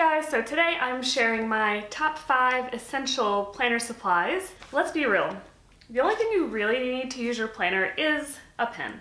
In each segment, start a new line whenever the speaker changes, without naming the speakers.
guys, so today I'm sharing my top 5 essential planner supplies. Let's be real, the only thing you really need to use your planner is a pen.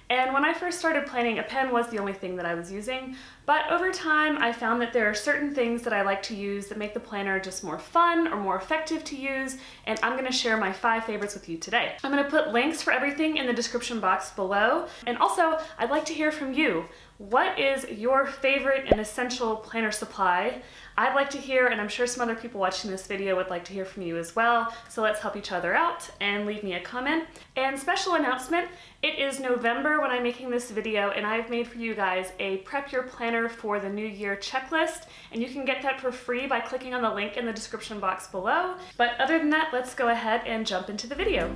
And when I first started planning, a pen was the only thing that I was using, but over time I found that there are certain things that I like to use that make the planner just more fun or more effective to use, and I'm going to share my 5 favorites with you today. I'm going to put links for everything in the description box below, and also I'd like to hear from you. What is your favorite and essential planner supply? I'd like to hear, and I'm sure some other people watching this video would like to hear from you as well, so let's help each other out and leave me a comment. And special announcement, it is November when I'm making this video, and I've made for you guys a Prep Your Planner for the New Year checklist, and you can get that for free by clicking on the link in the description box below. But other than that, let's go ahead and jump into the video.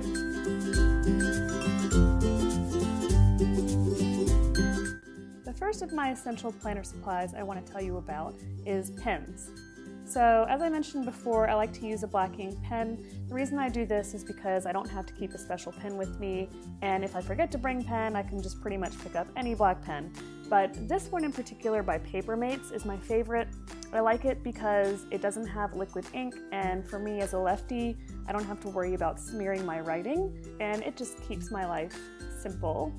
The first of my essential planner supplies I want to tell you about is pens. So as I mentioned before, I like to use a black ink pen. The reason I do this is because I don't have to keep a special pen with me, and if I forget to bring pen, I can just pretty much pick up any black pen. But this one in particular by Papermates is my favorite. I like it because it doesn't have liquid ink, and for me as a lefty, I don't have to worry about smearing my writing, and it just keeps my life simple.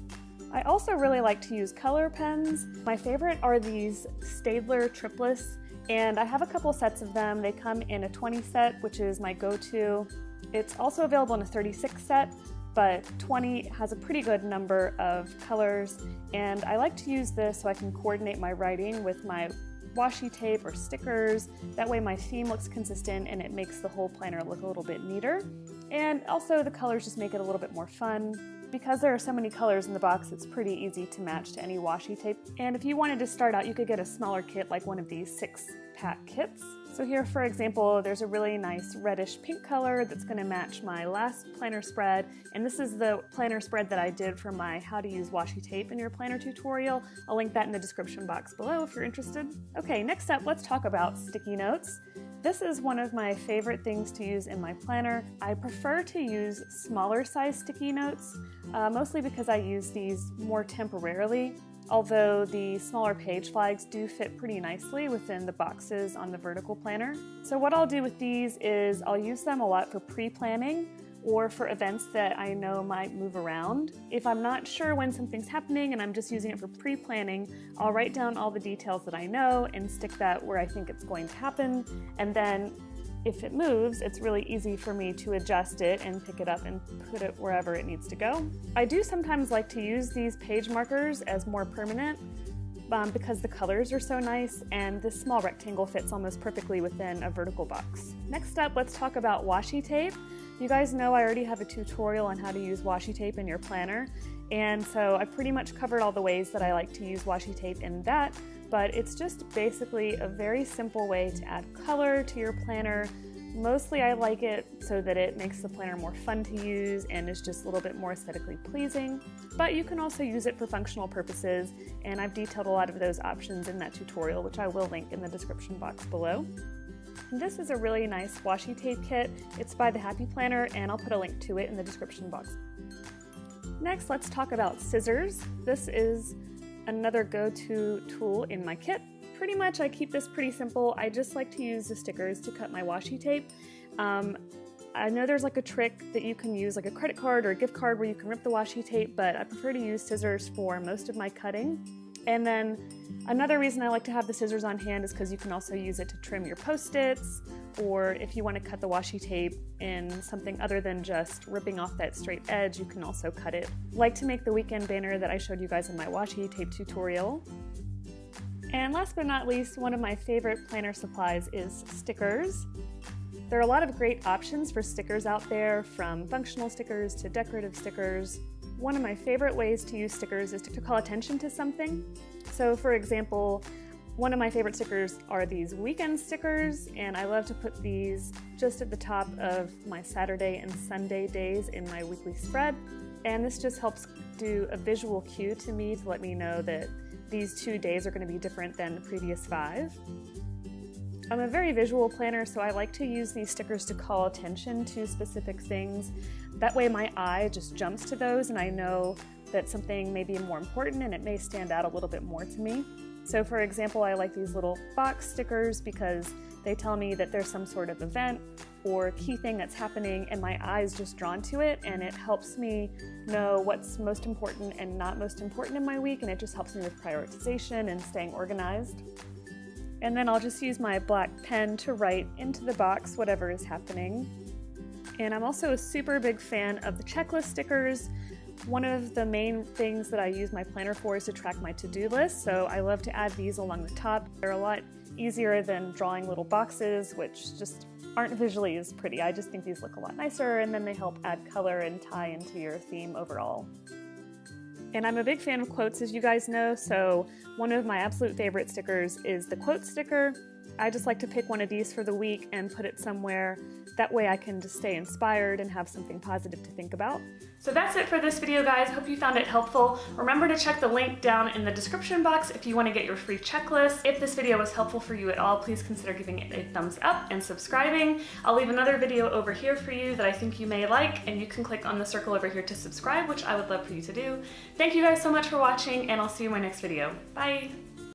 I also really like to use color pens. My favorite are these Staedtler triplets, and I have a couple sets of them. They come in a 20 set, which is my go-to. It's also available in a 36 set, but 20 has a pretty good number of colors, and I like to use this so I can coordinate my writing with my washi tape or stickers. That way my theme looks consistent and it makes the whole planner look a little bit neater. And also the colors just make it a little bit more fun. Because there are so many colors in the box, it's pretty easy to match to any washi tape. And if you wanted to start out, you could get a smaller kit like one of these 6-pack kits. So here, for example, there's a really nice reddish pink color that's going to match my last planner spread. And this is the planner spread that I did for my How to Use Washi Tape in Your Planner tutorial. I'll link that in the description box below if you're interested. Okay, next up, let's talk about sticky notes. This is one of my favorite things to use in my planner. I prefer to use smaller size sticky notes, mostly because I use these more temporarily, although the smaller page flags do fit pretty nicely within the boxes on the vertical planner. So what I'll do with these is I'll use them a lot for pre-planning or for events that I know might move around. If I'm not sure when something's happening and I'm just using it for pre-planning, I'll write down all the details that I know and stick that where I think it's going to happen. And then if it moves, it's really easy for me to adjust it and pick it up and put it wherever it needs to go. I do sometimes like to use these page markers as more permanent because the colors are so nice, and this small rectangle fits almost perfectly within a vertical box. Next up, let's talk about washi tape. You guys know I already have a tutorial on how to use washi tape in your planner, and so I pretty much covered all the ways that I like to use washi tape in that, but it's just basically a very simple way to add color to your planner. Mostly I like it so that it makes the planner more fun to use and is just a little bit more aesthetically pleasing, but you can also use it for functional purposes, and I've detailed a lot of those options in that tutorial, which I will link in the description box below. This is a really nice washi tape kit. It's by the Happy Planner, and I'll put a link to it in the description box. Next, let's talk about scissors. This is another go-to tool in my kit. Pretty much I keep this pretty simple. I just like to use the stickers to cut my washi tape. I know there's like a trick that you can use, like a credit card or a gift card, where you can rip the washi tape, but I prefer to use scissors for most of my cutting. And then another reason I like to have the scissors on hand is because you can also use it to trim your Post-its, or if you want to cut the washi tape in something other than just ripping off that straight edge, you can also cut it. Like to make the weekend banner that I showed you guys in my washi tape tutorial. And last but not least, one of my favorite planner supplies is stickers. There are a lot of great options for stickers out there, from functional stickers to decorative stickers. One of my favorite ways to use stickers is to call attention to something. So for example, one of my favorite stickers are these weekend stickers, and I love to put these just at the top of my Saturday and Sunday days in my weekly spread. And this just helps do a visual cue to me to let me know that these 2 days are going to be different than the previous 5. I'm a very visual planner, so I like to use these stickers to call attention to specific things. That way my eye just jumps to those and I know that something may be more important and it may stand out a little bit more to me. So for example, I like these little box stickers because they tell me that there's some sort of event or key thing that's happening and my eye's just drawn to it, and it helps me know what's most important and not most important in my week, and it just helps me with prioritization and staying organized. And then I'll just use my black pen to write into the box whatever is happening. And I'm also a super big fan of the checklist stickers. One of the main things that I use my planner for is to track my to-do list, so I love to add these along the top. They're a lot easier than drawing little boxes, which just aren't visually as pretty. I just think these look a lot nicer, and then they help add color and tie into your theme overall. And I'm a big fan of quotes, as you guys know, so one of my absolute favorite stickers is the quote sticker. I just like to pick one of these for the week and put it somewhere. That way I can just stay inspired and have something positive to think about. So that's it for this video, guys. Hope you found it helpful. Remember to check the link down in the description box if you want to get your free checklist. If this video was helpful for you at all, please consider giving it a thumbs up and subscribing. I'll leave another video over here for you that I think you may like, and you can click on the circle over here to subscribe, which I would love for you to do. Thank you guys so much for watching, and I'll see you in my next video. Bye!